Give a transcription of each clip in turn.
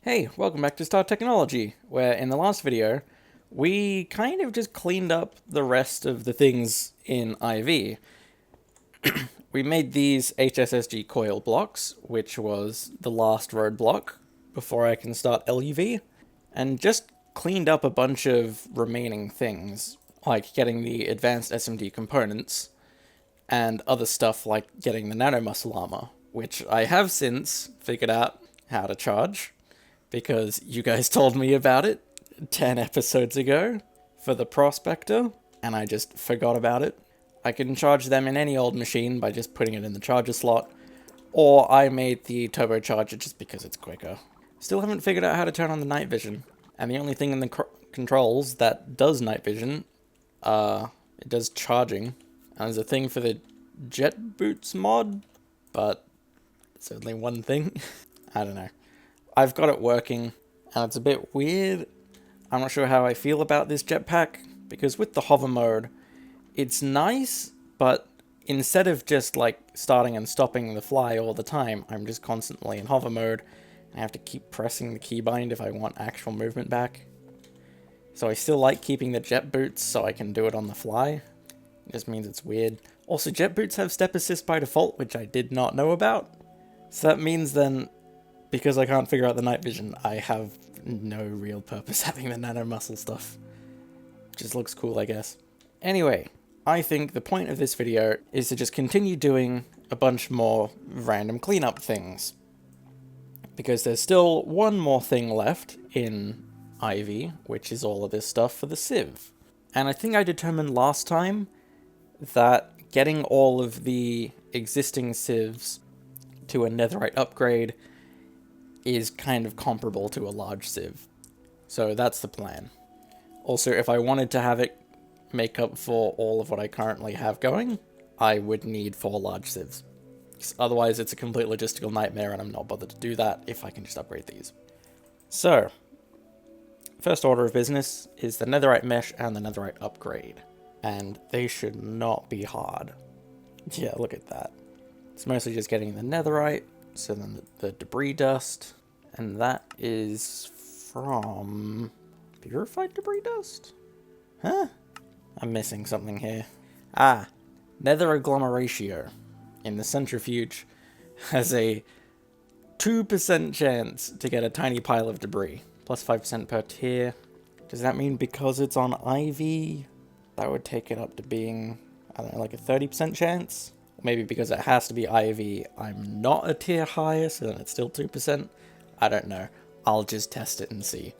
Hey, welcome back to Star Technology, where in the last video, we kind of just cleaned up the rest of the things in IV. We made these HSSG coil blocks, which was the last roadblock before I can start LUV, and just cleaned up a bunch of remaining things, like getting the advanced SMD components, and other stuff like getting the nanomuscle armor, which I have since figured out how to charge, because you guys told me about it 10 episodes ago for the Prospector, and I just forgot about it. I can charge them in any old machine by just putting it in the charger slot, or I made the turbocharger just because it's quicker. Still haven't figured out how to turn on the night vision, and the only thing in the controls that does night vision, it does charging, and there's a thing for the jet boots mod, but it's only one thing. I don't know. I've got it working, and it's a bit weird. I'm not sure how I feel about this jetpack, because with the hover mode, it's nice, but instead of just like starting and stopping the fly all the time, I'm just constantly in hover mode, and I have to keep pressing the keybind if I want actual movement back. So I still like keeping the jet boots so I can do it on the fly. It just means it's weird. Also, jet boots have step assist by default, which I did not know about. So that means then, because I can't figure out the night vision, I have no real purpose having the nanomuscle stuff. Just looks cool, I guess. Anyway, I think the point of this video is to just continue doing a bunch more random cleanup things. Because there's still one more thing left in IV, which is all of this stuff for the sieve. And I think I determined last time that getting all of the existing sieves to a netherite upgrade is kind of comparable to a large sieve. So that's the plan. Also, if I wanted to have it make up for all of what I currently have going, I would need 4 large sieves. Otherwise, it's a complete logistical nightmare, and I'm not bothered to do that if I can just upgrade these. So, first order of business is the netherite mesh and the netherite upgrade. And they should not be hard. Yeah, look at that. It's mostly just getting the netherite, so then the debris dust, and that is from purified debris dust? Huh? I'm missing something here. Ah, nether agglomeratio in the centrifuge has a 2% chance to get a tiny pile of debris, plus 5% per tier. Does that mean because it's on IV, that would take it up to being, I don't know, like a 30% chance? Maybe because it has to be IV, I'm not a tier higher, so then it's still 2%. I don't know. I'll just test it and see.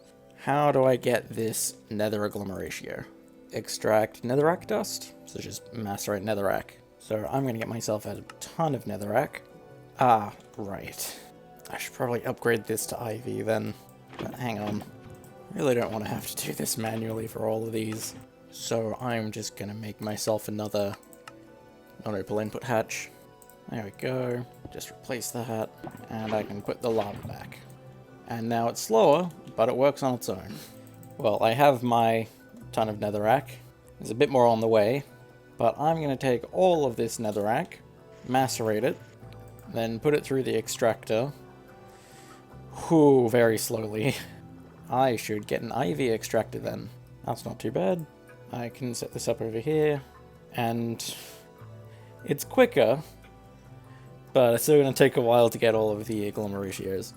How do I get this nether agglomeratio? Extract netherrack dust? So just macerate netherrack. So I'm gonna get myself a ton of netherrack. Ah, right. I should probably upgrade this to IV then. But hang on. I really don't want to have to do this manually for all of these. So I'm just gonna make myself another non-opal input hatch. There we go. Just replace that, and I can put the lava back. And now it's slower, but it works on its own. Well, I have my ton of netherrack. There's a bit more on the way, but I'm going to take all of this netherrack, macerate it, then put it through the extractor. Whew, very slowly. I should get an IV extractor then. That's not too bad. I can set this up over here, and it's quicker, but it's still going to take a while to get all of the agglomeratios.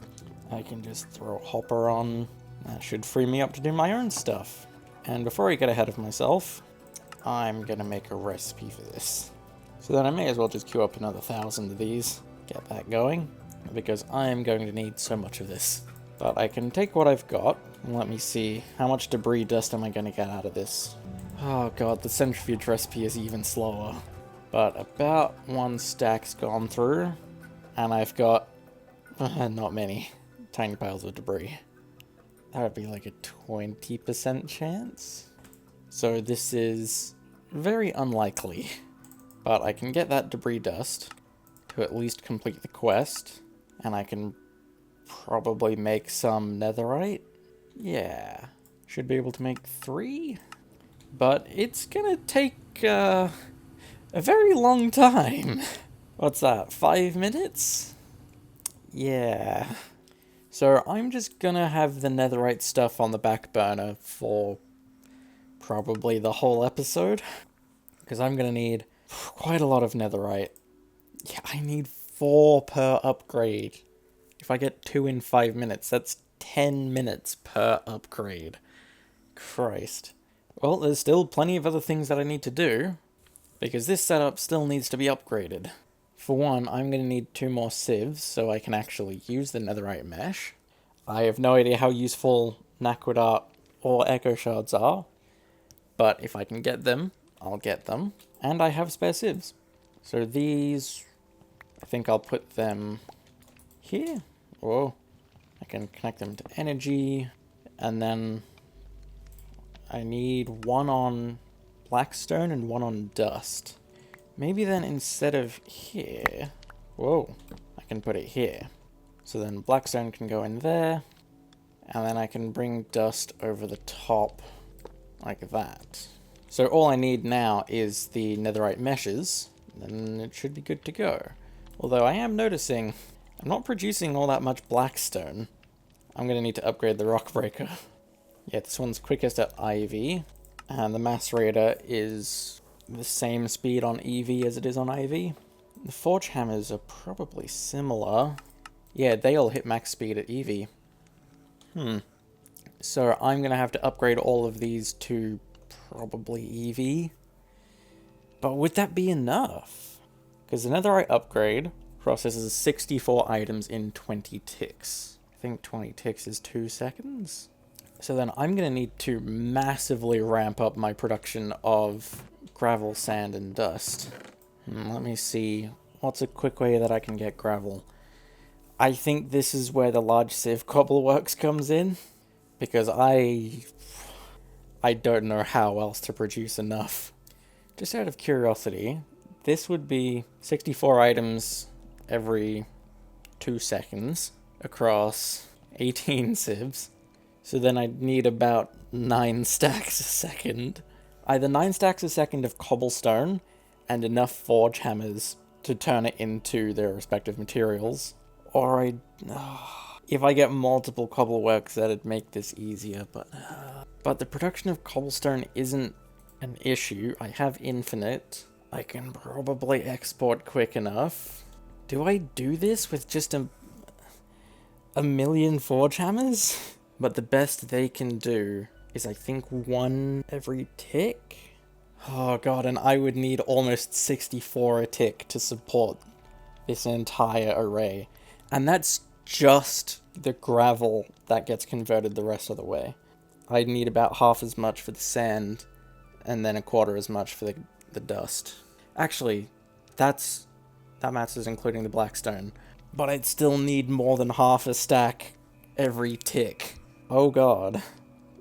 I can just throw a hopper on. That should free me up to do my own stuff. And before I get ahead of myself, I'm going to make a recipe for this. So then I may as well just queue up another 1,000 of these, get that going, because I'm going to need so much of this. But I can take what I've got, and let me see, how much debris dust am I going to get out of this? Oh god, the centrifuge recipe is even slower. But about 1 stack's gone through, and I've got not many tiny piles of debris. That would be like a 20% chance. So this is very unlikely, but I can get that debris dust to at least complete the quest, and I can probably make some netherite. Yeah, should be able to make 3, but it's gonna take a very long time. What's that, 5 minutes? Yeah. So I'm just gonna have the netherite stuff on the back burner for probably the whole episode, because I'm gonna need quite a lot of netherite. Yeah, I need 4 per upgrade. If I get 2 in 5 minutes, that's 10 minutes per upgrade. Christ. Well, there's still plenty of other things that I need to do, because this setup still needs to be upgraded. For one, I'm going to need 2 more sieves so I can actually use the netherite mesh. I have no idea how useful Naquadart or Echo Shards are, but if I can get them, I'll get them. And I have spare sieves. So these, I think I'll put them here. Whoa. I can connect them to energy, and then I need 1 on blackstone and 1 on dust. Maybe then instead of here, whoa, I can put it here. So then blackstone can go in there, and then I can bring dust over the top like that. So all I need now is the netherite meshes, and it should be good to go. Although I am noticing I'm not producing all that much blackstone. I'm going to need to upgrade the rock breaker. Yeah, this one's quickest at IV, and the macerator is the same speed on EV as it is on IV. The forge hammers are probably similar. Yeah, they all hit max speed at EV. So I'm going to have to upgrade all of these to probably EV. But would that be enough? Because the netherite upgrade processes 64 items in 20 ticks. I think 20 ticks is 2 seconds. So then I'm going to need to massively ramp up my production of gravel, sand, and dust. Let me see. What's a quick way that I can get gravel? I think this is where the large sieve cobbleworks comes in, because I don't know how else to produce enough. Just out of curiosity, this would be 64 items every 2 seconds across 18 sieves. So then I'd need about 9 stacks a second. Either 9 stacks a second of cobblestone and enough forge hammers to turn it into their respective materials, or if I get multiple cobbleworks, that'd make this easier, but the production of cobblestone isn't an issue. I have infinite. I can probably export quick enough. Do I do this with just a million forge hammers? But the best they can do is, I think, 1 every tick? Oh god, and I would need almost 64 a tick to support this entire array. And that's just the gravel that gets converted the rest of the way. I'd need about half as much for the sand, and then a quarter as much for the dust. Actually, that maths is including the blackstone. But I'd still need more than half a stack every tick. Oh god.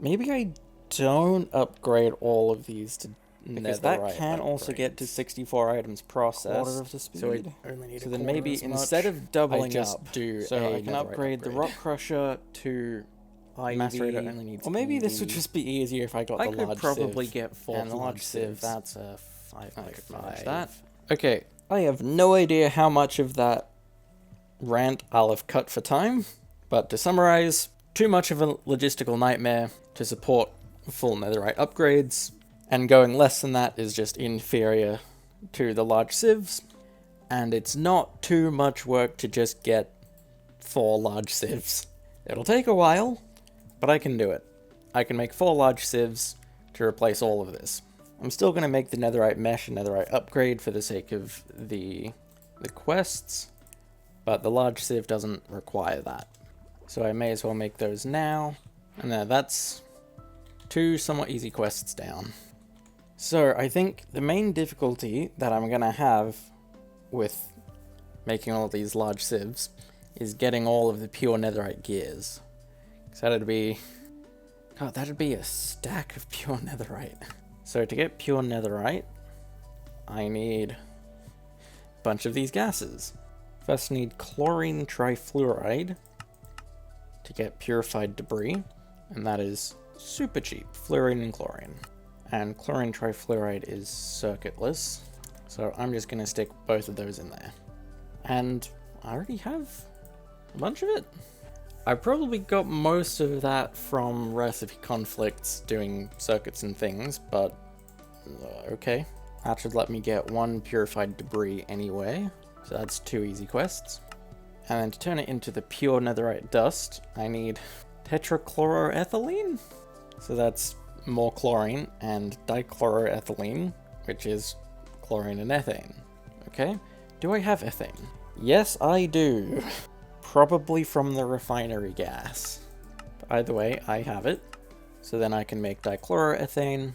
Maybe I don't upgrade all of these to netherite, because that can also get to 64 items processed. Quarter of the speed. So I only need then maybe instead of doubling up, I can upgrade the rock crusher to IV. Macerator only needs, or maybe this would just be easier if I got the large sieve. I could probably get 4 large sieves. That's a 5 I could manage that. Okay, I have no idea how much of that rant I'll have cut for time, but to summarize, too much of a logistical nightmare to support full netherite upgrades, and going less than that is just inferior to the large sieves, and it's not too much work to just get 4 large sieves. It'll take a while, but I can do it. I can make 4 large sieves to replace all of this. I'm still going to make the netherite mesh and netherite upgrade for the sake of the quests, but the large sieve doesn't require that. So I may as well make those now. And that's 2 somewhat easy quests down. So I think the main difficulty that I'm going to have with making all these large sieves is getting all of the pure netherite gears. Because that'd be a stack of pure netherite. So to get pure netherite, I need a bunch of these gases. First I need chlorine trifluoride to get purified debris, and that is super cheap, fluorine and chlorine. And chlorine trifluoride is circuitless, so I'm just going to stick both of those in there. And I already have a bunch of it. I probably got most of that from recipe conflicts doing circuits and things, but okay. That should let me get 1 purified debris anyway, so that's 2 easy quests. And then to turn it into the pure netherite dust, I need tetrachloroethylene? So that's more chlorine, and dichloroethylene, which is chlorine and ethane. Okay, do I have ethane? Yes, I do. Probably from the refinery gas. But either way, I have it. So then I can make dichloroethane,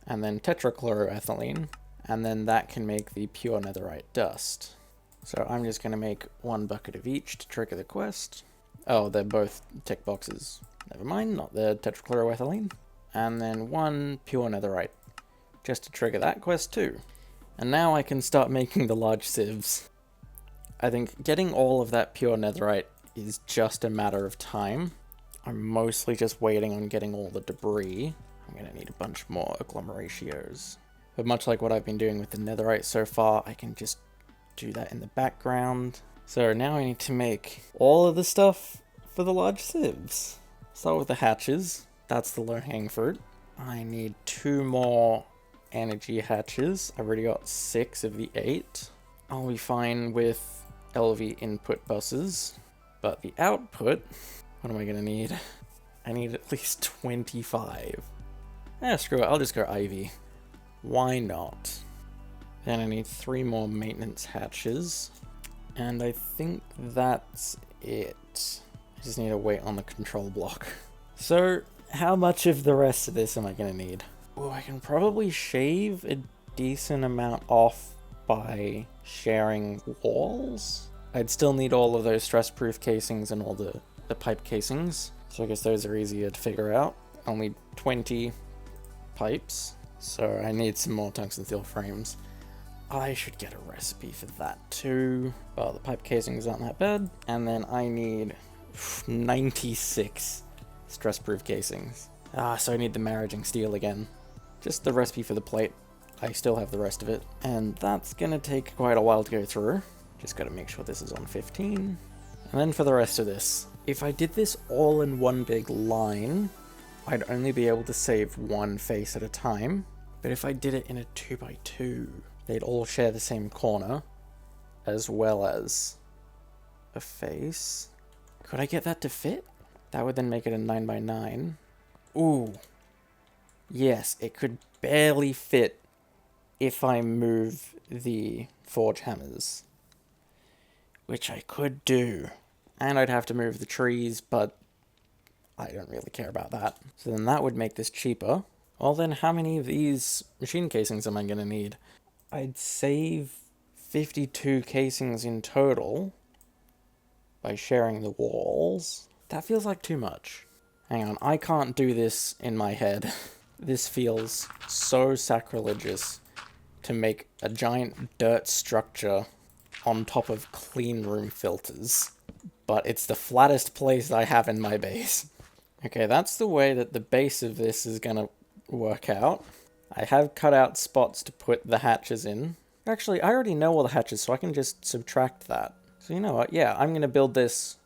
and then tetrachloroethylene, and then that can make the pure netherite dust. So I'm just going to make 1 bucket of each to trigger the quest. Oh, they're both tick boxes. Never mind, not the tetrachloroethylene. And then 1 pure netherite, just to trigger that quest too. And now I can start making the large sieves. I think getting all of that pure netherite is just a matter of time. I'm mostly just waiting on getting all the debris. I'm going to need a bunch more agglomerations. But much like what I've been doing with the netherite so far, I can just do that in the background. So now I need to make all of the stuff for the large sieves. Start with the hatches. That's the low-hanging fruit. I need 2 more energy hatches. I've already got 6 of the 8. I'll be fine with LV input buses, but the output, what am I gonna need? I need at least 25. Screw it, I'll just go Ivy. Why not? Then I need 3 more maintenance hatches, and I think that's it. I just need to wait on the control block. So, how much of the rest of this am I gonna need? Oh, I can probably shave a decent amount off by sharing walls. I'd still need all of those stress-proof casings and all the pipe casings, so I guess those are easier to figure out. I'll need 20 pipes, so I need some more tungsten steel frames. I should get a recipe for that too. Well, the pipe casings aren't that bad. And then I need 96 stress-proof casings. So I need the maraging steel again. Just the recipe for the plate. I still have the rest of it. And that's gonna take quite a while to go through. Just gotta make sure this is on 15. And then for the rest of this, if I did this all in one big line, I'd only be able to save 1 face at a time. But if I did it in a 2x2, they'd all share the same corner, as well as a face. Could I get that to fit? That would then make it a 9x9. Ooh. Yes, it could barely fit if I move the forge hammers. Which I could do. And I'd have to move the trees, but I don't really care about that. So then that would make this cheaper. Well then, how many of these machine casings am I going to need? I'd save 52 casings in total by sharing the walls. That feels like too much. Hang on, I can't do this in my head. This feels so sacrilegious to make a giant dirt structure on top of clean room filters. But it's the flattest place I have in my base. Okay, that's the way that the base of this is gonna work out. I have cut out spots to put the hatches in. Actually, I already know all the hatches, so I can just subtract that. So you know what, yeah, I'm gonna build this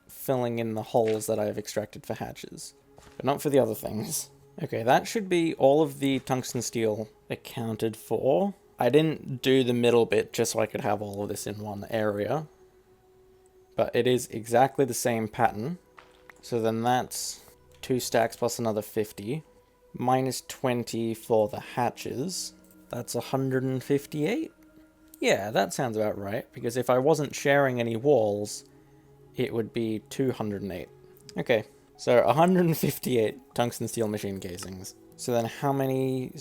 filling in the holes that I have extracted for hatches. But not for the other things. Okay, that should be all of the tungsten steel accounted for. I didn't do the middle bit just so I could have all of this in one area. But it is exactly the same pattern. So then that's 2 stacks plus another 50. Minus 20 for the hatches. That's 158? Yeah, that sounds about right. Because if I wasn't sharing any walls, it would be 208. Okay, so 158 tungsten steel machine casings. So then how many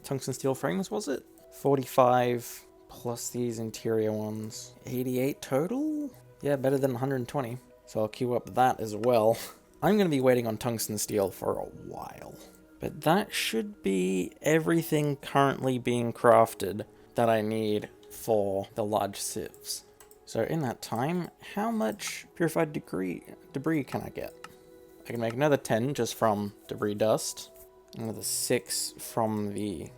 tungsten steel frames was it? 45 plus these interior ones. 88 total? Yeah, better than 120. So I'll queue up that as well. I'm going to be waiting on tungsten steel for a while. But that should be everything currently being crafted that I need for the large sieves. So in that time, how much purified debris can I get? I can make another 10 just from debris dust. Another 6 from the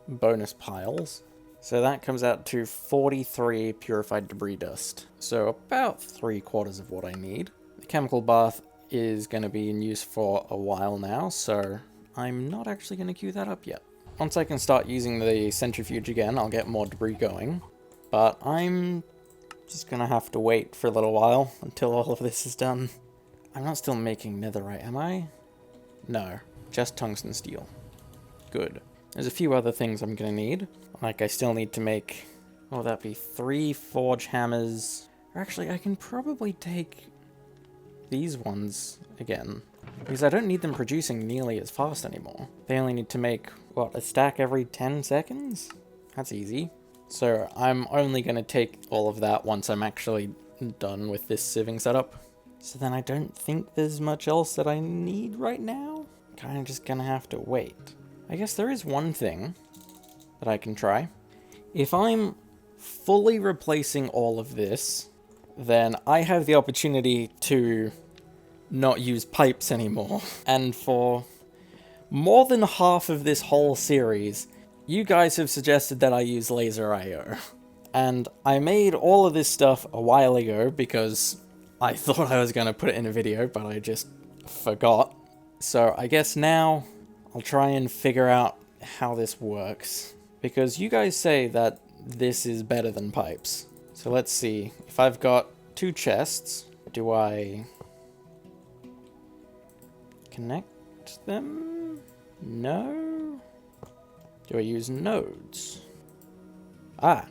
bonus piles. So that comes out to 43 purified debris dust. So about 3/4 of what I need. The chemical bath is going to be in use for a while now, so I'm not actually going to queue that up yet. Once I can start using the centrifuge again, I'll get more debris going. But I'm just going to have to wait for a little while until all of this is done. I'm not still making netherite, am I? No, just tungsten steel. Good. There's a few other things I'm going to need. Like, I still need to make, what would that be, 3 forge hammers. Or actually, I can probably take these ones again, because I don't need them producing nearly as fast anymore. They only need to make, what, a stack every 10 seconds? That's easy. So I'm only going to take all of that once I'm actually done with this sieving setup. So then I don't think there's much else that I need right now. Kind of just going to have to wait. I guess there is one thing that I can try. If I'm fully replacing all of this, then I have the opportunity to not use pipes anymore. And for more than half of this whole series, you guys have suggested that I use laser IO. And I made all of this stuff a while ago because I thought I was going to put it in a video, but I just forgot. So I guess now I'll try and figure out how this works. Because you guys say that this is better than pipes. So let's see. If I've got 2 chests, do I connect them? No? Do I use nodes? Ah.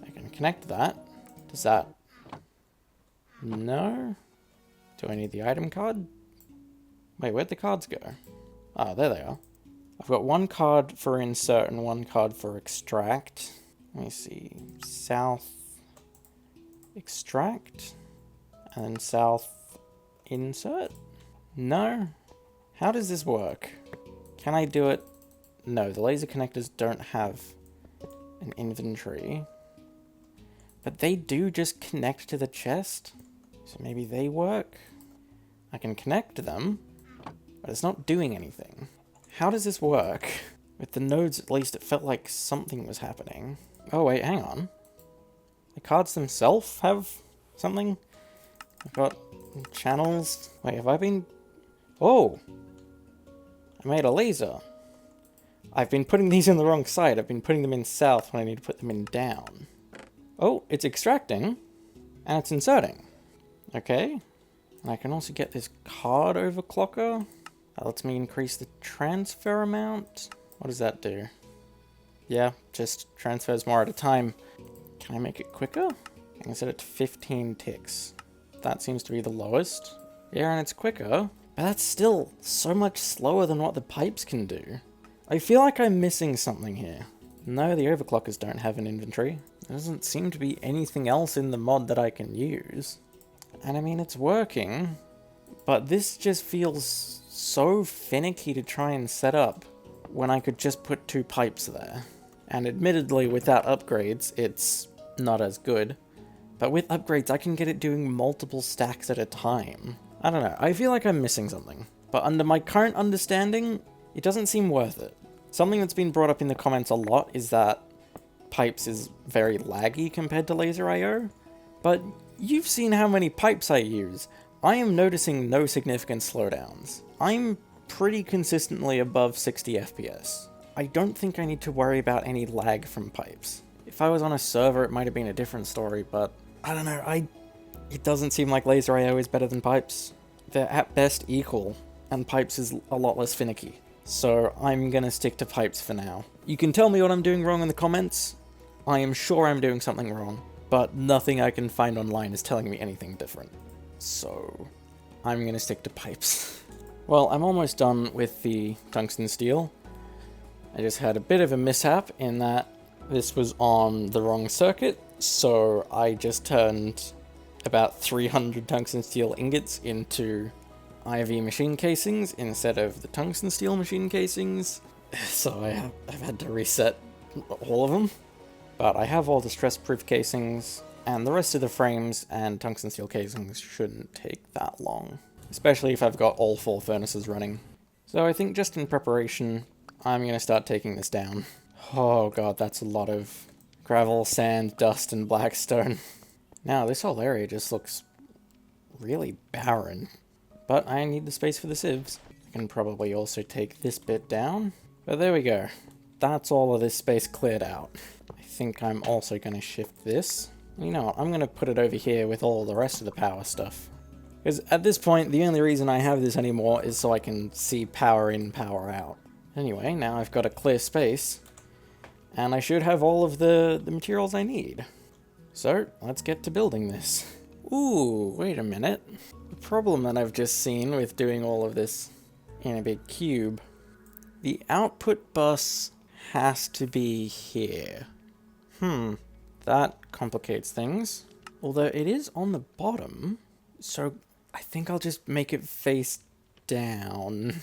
I can connect that. Does that? No? Do I need the item card? Wait, where'd the cards go? Ah, there they are. I've got 1 card for insert and 1 card for extract. Let me see. South extract and south insert? No? How does this work? Can I do it? No, the laser connectors don't have an inventory. But they do just connect to the chest? So maybe they work? I can connect them, but it's not doing anything. How does this work? With the nodes, at least, it felt like something was happening. Oh wait, hang on. The cards themselves have something? I've got channels. Wait, have I been... Oh! I made a laser. I've been putting these in the wrong side. I've been putting them in south when I need to put them in down. Oh, it's extracting. And it's inserting. Okay. And I can also get this card overclocker. That lets me increase the transfer amount. What does that do? Yeah, just transfers more at a time. Can I make it quicker? I can set it to 15 ticks. That seems to be the lowest. Yeah, and it's quicker. But that's still so much slower than what the pipes can do. I feel like I'm missing something here. No, the overclockers don't have an inventory. There doesn't seem to be anything else in the mod that I can use. And I mean, it's working. But this just feels so finicky to try and set up when I could just put 2 pipes there. And admittedly, without upgrades, it's not as good. But with upgrades, I can get it doing multiple stacks at a time. I don't know, I feel like I'm missing something. But under my current understanding, it doesn't seem worth it. Something that's been brought up in the comments a lot is that pipes is very laggy compared to laser IO. But you've seen how many pipes I use. I am noticing no significant slowdowns. I'm pretty consistently above 60 FPS. I don't think I need to worry about any lag from pipes. If I was on a server, it might have been a different story, but I don't know, it doesn't seem like laser IO is better than pipes. They're at best equal, and pipes is a lot less finicky. So I'm gonna stick to pipes for now. You can tell me what I'm doing wrong in the comments. I am sure I'm doing something wrong, but nothing I can find online is telling me anything different. So I'm gonna stick to pipes. Well, I'm almost done with the tungsten steel. I just had a bit of a mishap in that this was on the wrong circuit, so I just turned about 300 tungsten steel ingots into IV machine casings instead of the tungsten steel machine casings. So I've had to reset all of them. But I have all the stress-proof casings, and the rest of the frames and tungsten steel casings shouldn't take that long. Especially if I've got all 4 furnaces running. So I think just in preparation, I'm going to start taking this down. Oh god, that's a lot of gravel, sand, dust, and blackstone. Now, this whole area just looks really barren. But I need the space for the sieves. I can probably also take this bit down. But there we go. That's all of this space cleared out. I think I'm also going to shift this. You know what, I'm going to put it over here with all the rest of the power stuff. Because at this point, the only reason I have this anymore is so I can see power in, power out. Anyway, now I've got a clear space. And I should have all of the materials I need. So, let's get to building this. Ooh, wait a minute. The problem that I've just seen with doing all of this in a big cube, the output bus has to be here. That complicates things. Although it is on the bottom, so I think I'll just make it face down.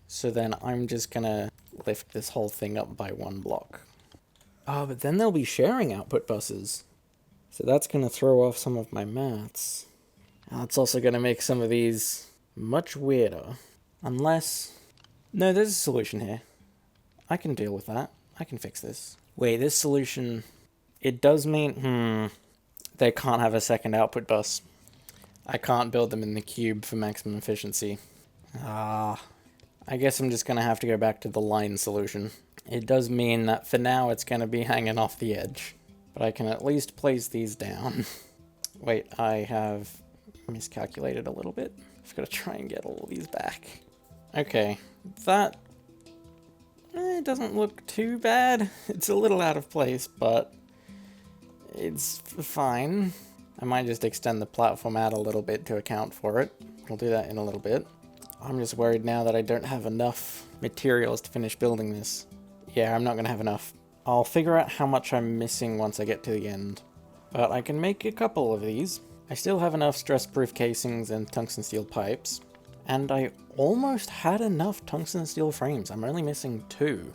So then I'm just gonna lift this whole thing up by one block. Oh, but then they'll be sharing output buses. So that's gonna throw off some of my maths. That's also gonna make some of these much weirder. Unless... No, there's a solution here. I can deal with that. I can fix this. Wait, this solution... It does mean... They can't have a second output bus. I can't build them in the cube for maximum efficiency. I guess I'm just gonna have to go back to the line solution. It does mean that for now it's gonna be hanging off the edge. But I can at least place these down. Wait, I have miscalculated a little bit. I've got to try and get all of these back. Okay, that it doesn't look too bad. It's a little out of place, but it's fine. I might just extend the platform out a little bit to account for it. I'll do that in a little bit. I'm just worried now that I don't have enough materials to finish building this. Yeah, I'm not going to have enough. I'll figure out how much I'm missing once I get to the end. But I can make a couple of these. I still have enough stress-proof casings and tungsten steel pipes. And I almost had enough tungsten steel frames. I'm only missing 2.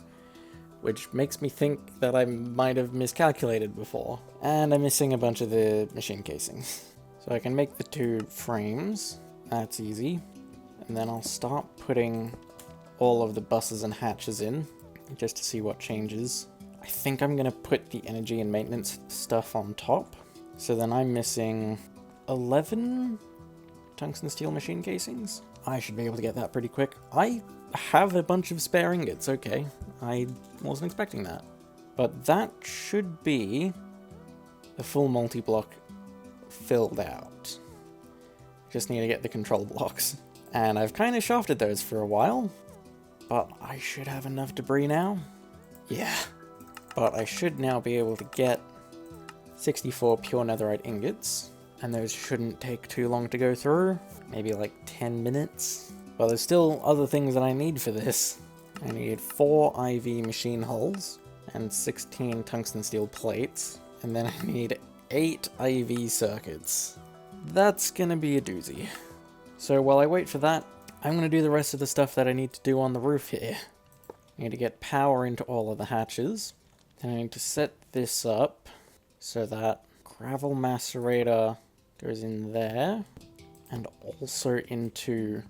Which makes me think that I might have miscalculated before. And I'm missing a bunch of the machine casings. So I can make the 2 frames. That's easy. And then I'll start putting all of the buses and hatches in. Just to see what changes. I think I'm going to put the energy and maintenance stuff on top. So then I'm missing 11 tungsten steel machine casings. I should be able to get that pretty quick. I have a bunch of spare ingots, okay. I wasn't expecting that. But that should be the full multi-block filled out. Just need to get the control blocks. And I've kind of shafted those for a while. But I should have enough debris now. Yeah. But I should now be able to get 64 pure netherite ingots, and those shouldn't take too long to go through, maybe like 10 minutes. But there's still other things that I need for this. I need 4 IV machine hulls, and 16 tungsten steel plates, and then I need 8 IV circuits. That's gonna be a doozy. So while I wait for that, I'm gonna do the rest of the stuff that I need to do on the roof here. I need to get power into all of the hatches. Then I need to set this up so that gravel macerator goes in there and also into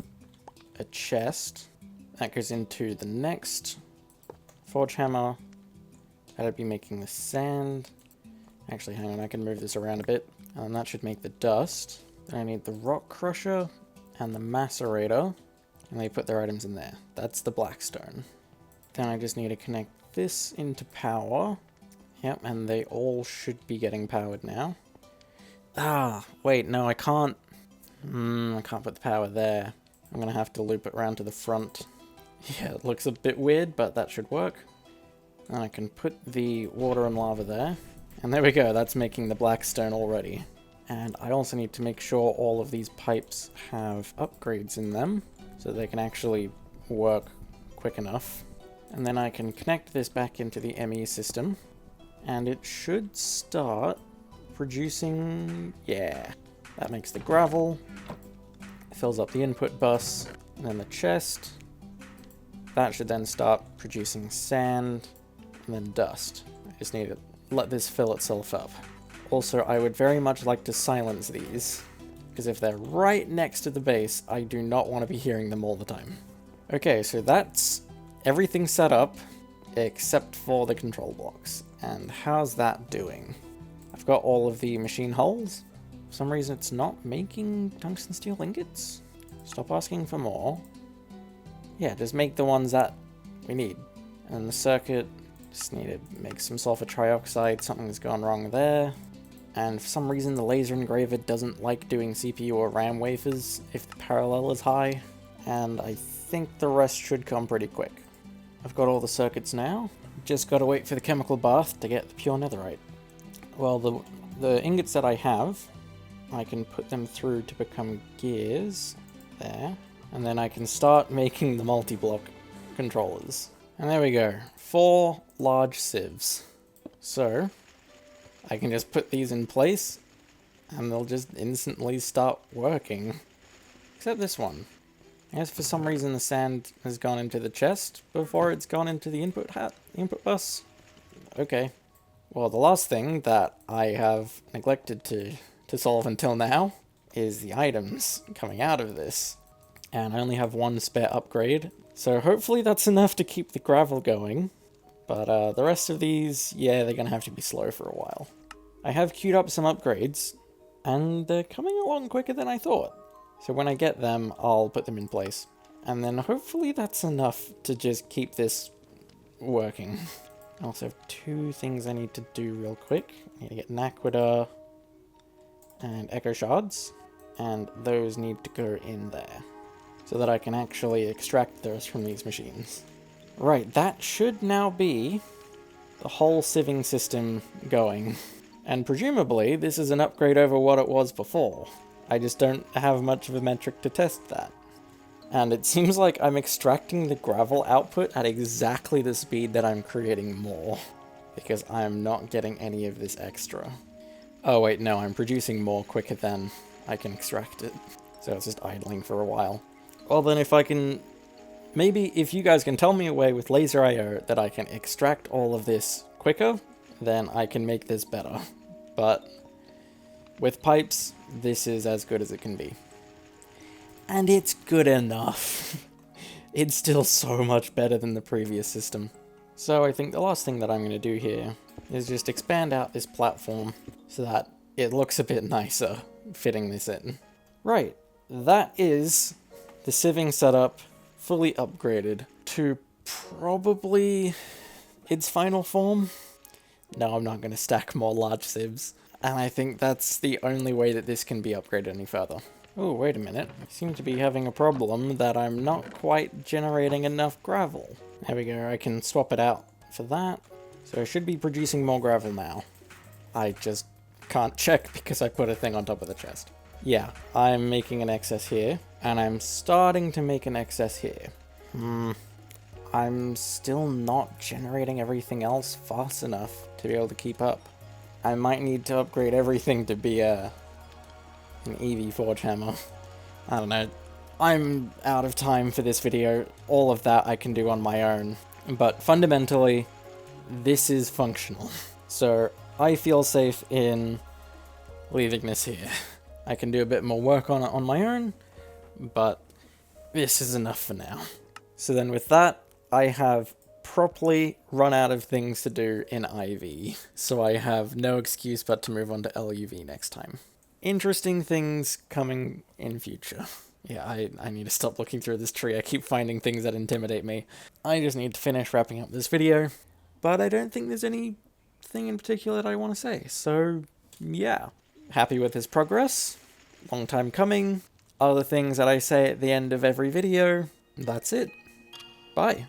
a chest. That goes into the next forge hammer. That'll be making the sand. Actually, hang on, I can move this around a bit. And that should make the dust. Then I need the rock crusher and the macerator. And they put their items in there. That's the blackstone. Then I just need to connect this into power. Yep, and they all should be getting powered now. Wait, no, I can't. I can't put the power there. I'm gonna have to loop it around to the front. Yeah, it looks a bit weird, but that should work. And I can put the water and lava there. And there we go, that's making the blackstone already. And I also need to make sure all of these pipes have upgrades in them, so they can actually work quick enough. And then I can connect this back into the ME system, and it should start producing, yeah. That makes the gravel, fills up the input bus, and then the chest. That should then start producing sand, and then dust. I just need to let this fill itself up. Also, I would very much like to silence these, because if they're right next to the base, I do not want to be hearing them all the time. Okay, so that's everything set up, except for the control blocks. And how's that doing? I've got all of the machine hulls, For some reason it's not making tungsten steel ingots. Stop asking for more. Yeah, just make the ones that we need. And the circuit, just need to make some sulfur trioxide, something's gone wrong there. And for some reason the laser engraver doesn't like doing CPU or RAM wafers if the parallel is high. And I think the rest should come pretty quick. I've got all the circuits now, just gotta wait for the chemical bath to get the pure netherite. Well, the ingots that I have, I can put them through to become gears, there, and then I can start making the multi-block controllers. And there we go, 4 large sieves. So, I can just put these in place, and they'll just instantly start working. Except this one. I guess for some reason the sand has gone into the chest before it's gone into the input bus. Okay. Well, the last thing that I have neglected to solve until now is the items coming out of this. And I only have 1 spare upgrade, so hopefully that's enough to keep the gravel going. But the rest of these, yeah, they're gonna have to be slow for a while. I have queued up some upgrades, and they're coming along quicker than I thought. So when I get them, I'll put them in place. And then hopefully that's enough to just keep this working. I also have 2 things I need to do real quick. I need to get an Aquida and Echo Shards, and those need to go in there, so that I can actually extract those from these machines. Right, that should now be the whole sieving system going. And presumably, this is an upgrade over what it was before. I just don't have much of a metric to test that. And it seems like I'm extracting the gravel output at exactly the speed that I'm creating more, because I'm not getting any of this extra. Oh wait, no, I'm producing more quicker than I can extract it. So it's just idling for a while. Well then, if I can... maybe if you guys can tell me a way with laser IO that I can extract all of this quicker, then I can make this better. But with pipes, this is as good as it can be. And it's good enough. It's still so much better than the previous system. So I think the last thing that I'm going to do here is just expand out this platform so that it looks a bit nicer fitting this in. Right, that is the sieving setup fully upgraded to probably its final form. No, I'm not going to stack more large sieves. And I think that's the only way that this can be upgraded any further. Oh, wait a minute. I seem to be having a problem that I'm not quite generating enough gravel. There we go, I can swap it out for that. So I should be producing more gravel now. I just can't check because I put a thing on top of the chest. Yeah, I'm making an excess here, and I'm starting to make an excess here. I'm still not generating everything else fast enough to be able to keep up. I might need to upgrade everything to be an EV forge hammer. I don't know. I'm out of time for this video. All of that I can do on my own. But fundamentally, this is functional. So I feel safe in leaving this here. I can do a bit more work on it on my own, but this is enough for now. So then with that, I have properly run out of things to do in IV, so I have no excuse but to move on to LUV next time. Interesting things coming in future. Yeah, I need to stop looking through this tree. I keep finding things that intimidate me. I just need to finish wrapping up this video, but I don't think there's anything in particular that I want to say, so yeah. Happy with his progress. Long time coming. Other things that I say at the end of every video. That's it. Bye.